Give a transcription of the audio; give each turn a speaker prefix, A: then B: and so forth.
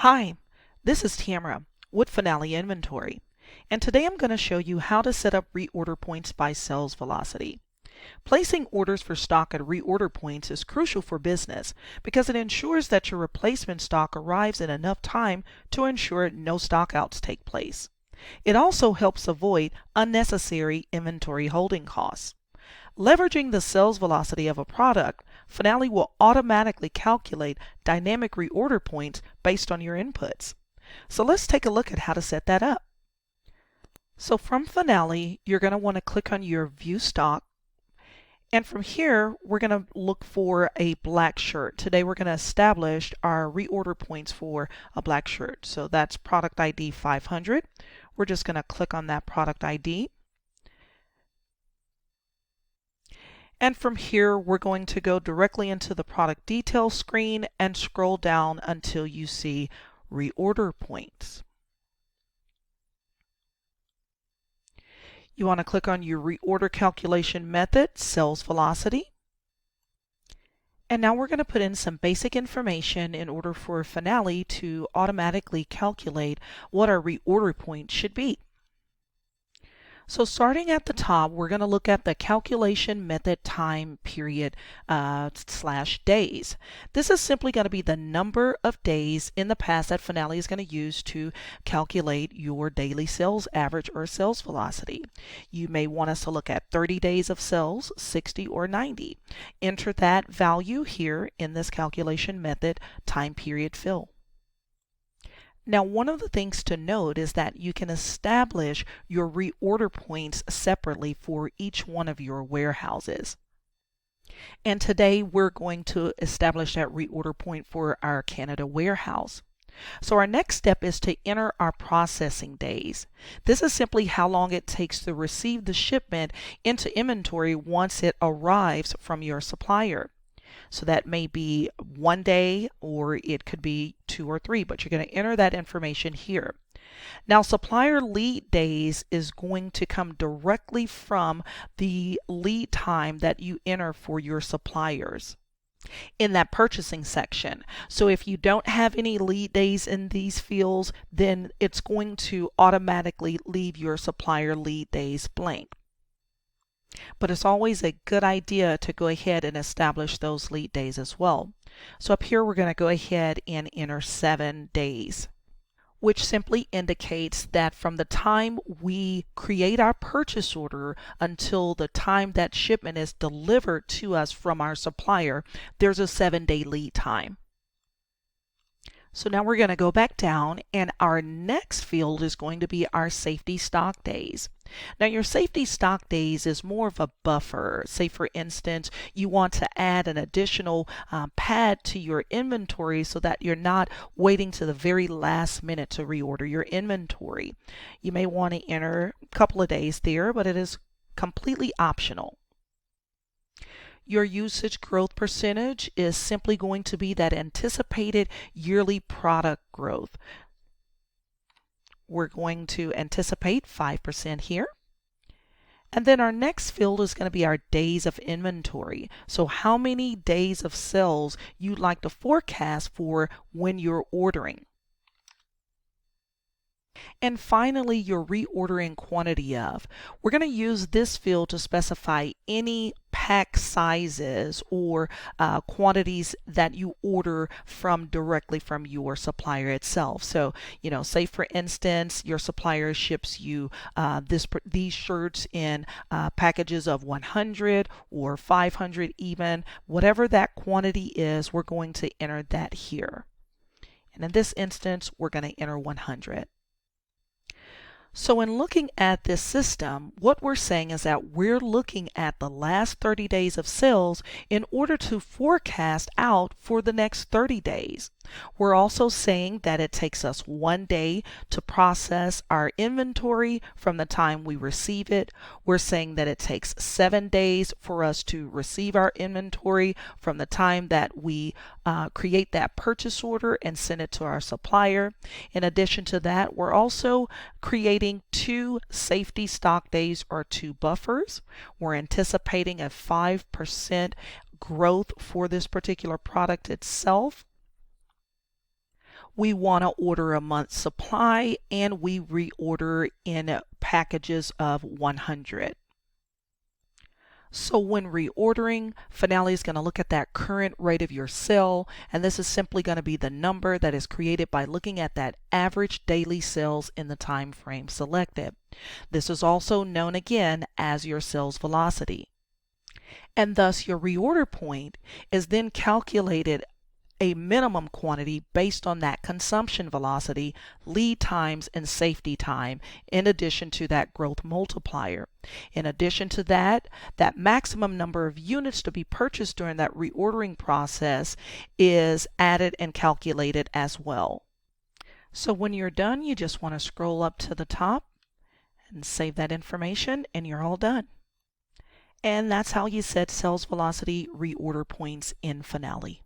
A: Hi, this is Tamara with Finale Inventory, and today I'm going to show you how to set up reorder points by sales velocity. Placing orders for stock at reorder points is crucial for business because it ensures that your replacement stock arrives in enough time to ensure no stockouts take place. It also helps avoid unnecessary inventory holding costs. Leveraging the sales velocity of a product, Finale will automatically calculate dynamic reorder points based on your inputs. So let's take a look at how to set that up. So from Finale, you're going to want to click on your View Stock. And from here, we're going to look for a black shirt. Today we're going to establish our reorder points for a black shirt. So that's product ID 500. We're just going to click on that product ID. And from here, we're going to go directly into the product details screen and scroll down until you see reorder points. You want to click on your reorder calculation method, sales velocity. And now we're going to put in some basic information in order for Finale to automatically calculate what our reorder point should be. So starting at the top, we're going to look at the calculation method time period / days. This is simply going to be the number of days in the past that Finale is going to use to calculate your daily sales average or sales velocity. You may want us to look at 30 days of sales, 60 or 90. Enter that value here in this calculation method time period field. Now, one of the things to note is that you can establish your reorder points separately for each one of your warehouses. And today we're going to establish that reorder point for our Canada warehouse. So our next step is to enter our processing days. This is simply how long it takes to receive the shipment into inventory once it arrives from your supplier. So that may be 1 day or it could be 2 or 3, but you're going to enter that information here. Now, supplier lead days is going to come directly from the lead time that you enter for your suppliers in that purchasing section. So if you don't have any lead days in these fields, then it's going to automatically leave your supplier lead days blank. But it's always a good idea to go ahead and establish those lead days as well. So up here, we're going to go ahead and enter 7 days, which simply indicates that from the time we create our purchase order until the time that shipment is delivered to us from our supplier, there's a 7-day lead time. So now we're going to go back down, and our next field is going to be our safety stock days. Now, your safety stock days is more of a buffer. Say, for instance, you want to add an additional pad to your inventory so that you're not waiting to the very last minute to reorder your inventory. You may want to enter a couple of days there, but it is completely optional. Your usage growth percentage is simply going to be that anticipated yearly product growth. We're going to anticipate 5% here. And then our next field is going to be our days of inventory. So how many days of sales you'd like to forecast for when you're ordering. And finally, your reordering quantity of. We're going to use this field to specify any pack sizes or quantities that you order from directly from your supplier itself. So, say for instance, your supplier ships you these shirts in packages of 100 or 500 even. Whatever that quantity is, we're going to enter that here. And in this instance, we're going to enter 100. So in looking at this system, what we're saying is that we're looking at the last 30 days of sales in order to forecast out for the next 30 days. We're also saying that it takes us 1 day to process our inventory from the time we receive it. We're saying that it takes 7 days for us to receive our inventory from the time that we create that purchase order and send it to our supplier. In addition to that, we're also creating 2 safety stock days or 2 buffers. We're anticipating a 5% growth for this particular product itself. we want to order a month's supply, and we reorder in packages of 100. So when reordering, Finale is going to look at that current rate of your sale, and this is simply going to be the number that is created by looking at that average daily sales in the time frame selected. This is also known again as your sales velocity. And thus your reorder point is then calculated a minimum quantity based on that consumption velocity, lead times, and safety time, in addition to that growth multiplier. In addition to that, that maximum number of units to be purchased during that reordering process is added and calculated as well. So when you're done, you just want to scroll up to the top and save that information, and you're all done. And that's how you set sales velocity reorder points in Finale.